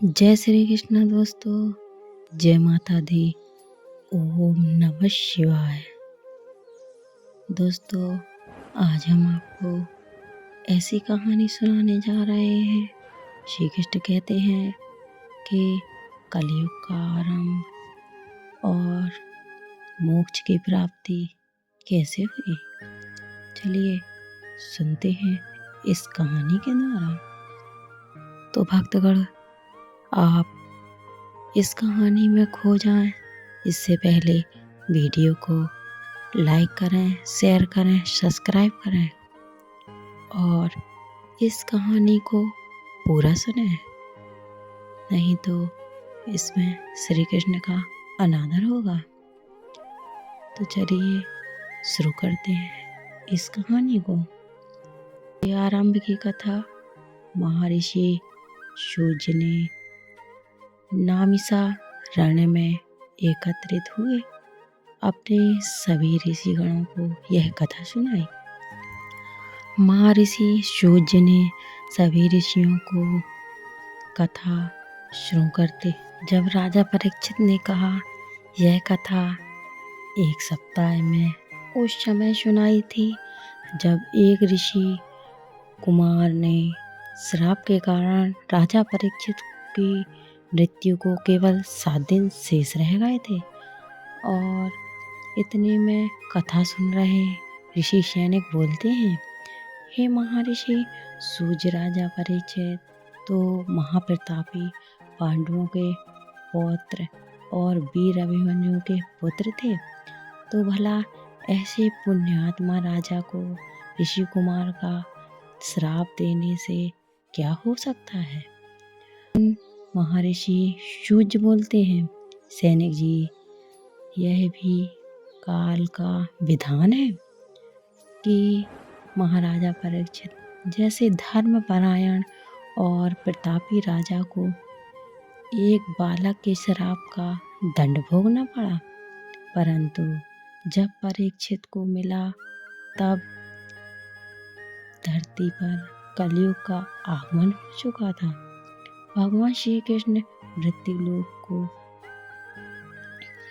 जय श्री कृष्ण दोस्तों। जय माता दी। ओम नमः शिवाय। दोस्तों, आज हम आपको ऐसी कहानी सुनाने जा रहे हैं। श्री कृष्ण कहते हैं कि कलयुग का आरंभ और मोक्ष की प्राप्ति कैसे हुई। चलिए सुनते हैं इस कहानी के द्वारा। तो भक्तगण, आप इस कहानी में खो जाएं, इससे पहले वीडियो को लाइक करें, शेयर करें, सब्सक्राइब करें और इस कहानी को पूरा सुनें, नहीं तो इसमें श्री कृष्ण का अनादर होगा। तो चलिए शुरू करते हैं इस कहानी को। ये आरंभ की कथा महर्षि सूर्य ने नामिसा रण में एकत्रित हुए अपने सभी ऋषिगणों को यह कथा सुनाई। महर्षि सूर्य ने सभी ऋषियों को कथा शुरू करते जब राजा परीक्षित ने कहा, यह कथा 1 सप्ताह में उस समय सुनाई थी जब एक ऋषि कुमार ने श्राप के कारण राजा परीक्षित की मृत्यु को केवल 7 दिन शेष रह गए थे। और इतने में कथा सुन रहे ऋषि सैनिक बोलते हैं, हे महर्षि सूर्य, राजा परीक्षित तो महाप्रतापी पांडवों के पौत्र और वीर अभिमन्यु के पुत्र थे, तो भला ऐसे पुण्यात्मा राजा को ऋषि कुमार का श्राप देने से क्या हो सकता है। महर्षि सूर्य बोलते हैं, सैनिक जी, यह भी काल का विधान है कि महाराजा परीक्षित जैसे धर्मपरायण और प्रतापी राजा को एक बालक के श्राप का दंड भोगना पड़ा। परंतु जब परीक्षित को मिला तब धरती पर कलयुग का आगमन हो चुका था। भगवान श्री कृष्ण मृत्युलोक को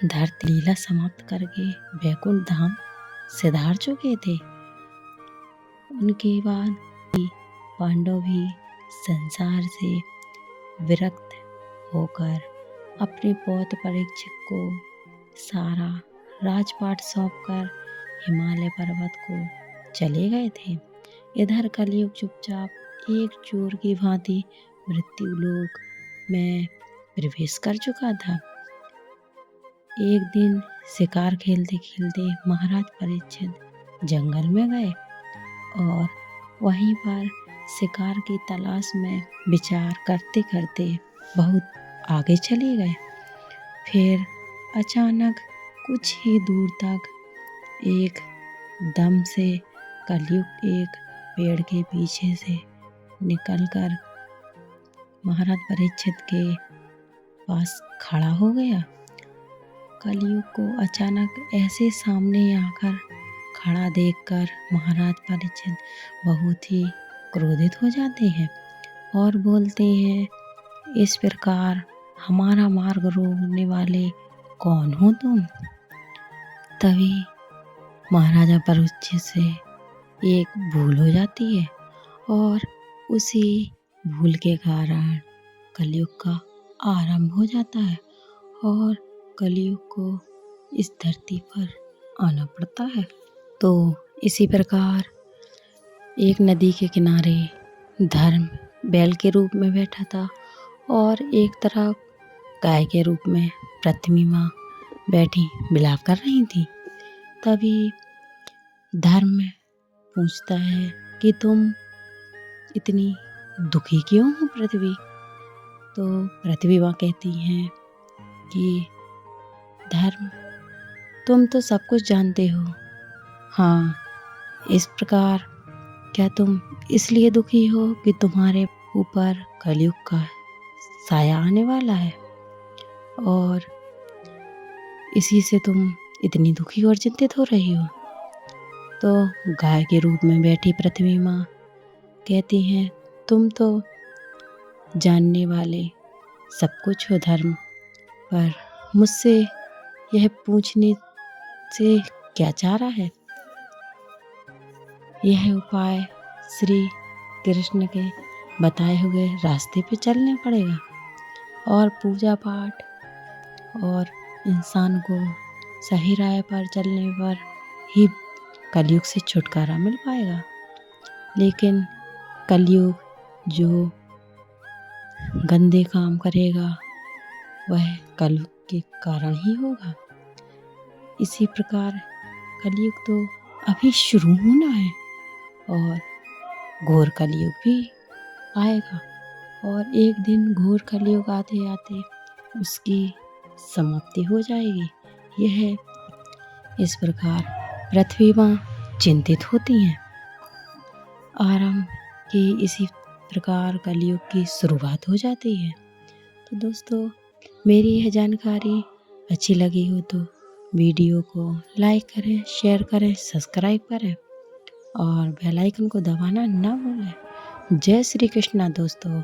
धरती लीला समाप्त करके वैकुंठ धाम सिधार चुके थे। उनके बाद पांडव भी संसार से विरक्त होकर अपने पौत्र परीक्षित को सारा राजपाट सौंपकर हिमालय पर्वत को चले गए थे। इधर कलयुग चुपचाप एक चोर की भांति मृत्युलोक में प्रवेश कर चुका था। एक दिन शिकार खेलते खेलते महाराज परीक्षित जंगल में गए और वहीं पर शिकार की तलाश में विचार करते करते बहुत आगे चले गए। फिर अचानक कुछ ही दूर तक एक दम से कलयुग एक पेड़ के पीछे से निकलकर महाराज परीक्षित के पास खड़ा हो गया। कलयुग को अचानक ऐसे सामने आकर खड़ा देखकर महाराज परीक्षित बहुत ही क्रोधित हो जाते हैं और बोलते हैं, इस प्रकार हमारा मार्ग रोकने वाले कौन हो तुम। तभी महाराजा परीक्षित से एक भूल हो जाती है और उसी भूल के कारण कलयुग का आरंभ हो जाता है और कलयुग को इस धरती पर आना पड़ता है। तो इसी प्रकार एक नदी के किनारे धर्म बैल के रूप में बैठा था और एक तरफ गाय के रूप में पृथ्वी माँ बैठी विलाप कर रही थी। तभी धर्म पूछता है कि तुम इतनी दुखी क्यों हो पृथ्वी। तो पृथ्वी माँ कहती हैं कि धर्म, तुम तो सब कुछ जानते हो। हाँ, इस प्रकार क्या तुम इसलिए दुखी हो कि तुम्हारे ऊपर कलयुग का साया आने वाला है और इसी से तुम इतनी दुखी और चिंतित हो रही हो। तो गाय के रूप में बैठी पृथ्वी माँ कहती हैं, तुम तो जानने वाले सब कुछ हो धर्म, पर मुझसे यह पूछने से क्या चाह रहा है? यह उपाय श्री कृष्ण के बताए हुए रास्ते पे चलना पड़ेगा और पूजा पाठ और इंसान को सही राह पर चलने पर ही कलयुग से छुटकारा मिल पाएगा। लेकिन कलयुग जो गंदे काम करेगा वह कलयुग के कारण ही होगा। इसी प्रकार कलयुग तो अभी शुरू होना है और घोर कलयुग भी आएगा और एक दिन घोर कलयुग आते आते उसकी समाप्ति हो जाएगी। यह इस प्रकार पृथ्वी माँ चिंतित होती हैं। आरंभ की इसी प्रकार कलयुग की शुरुआत हो जाती है। तो दोस्तों, मेरी यह जानकारी अच्छी लगी हो तो वीडियो को लाइक करें, शेयर करें, सब्सक्राइब करें और बेल आइकन को दबाना ना भूलें। जय श्री कृष्णा दोस्तों।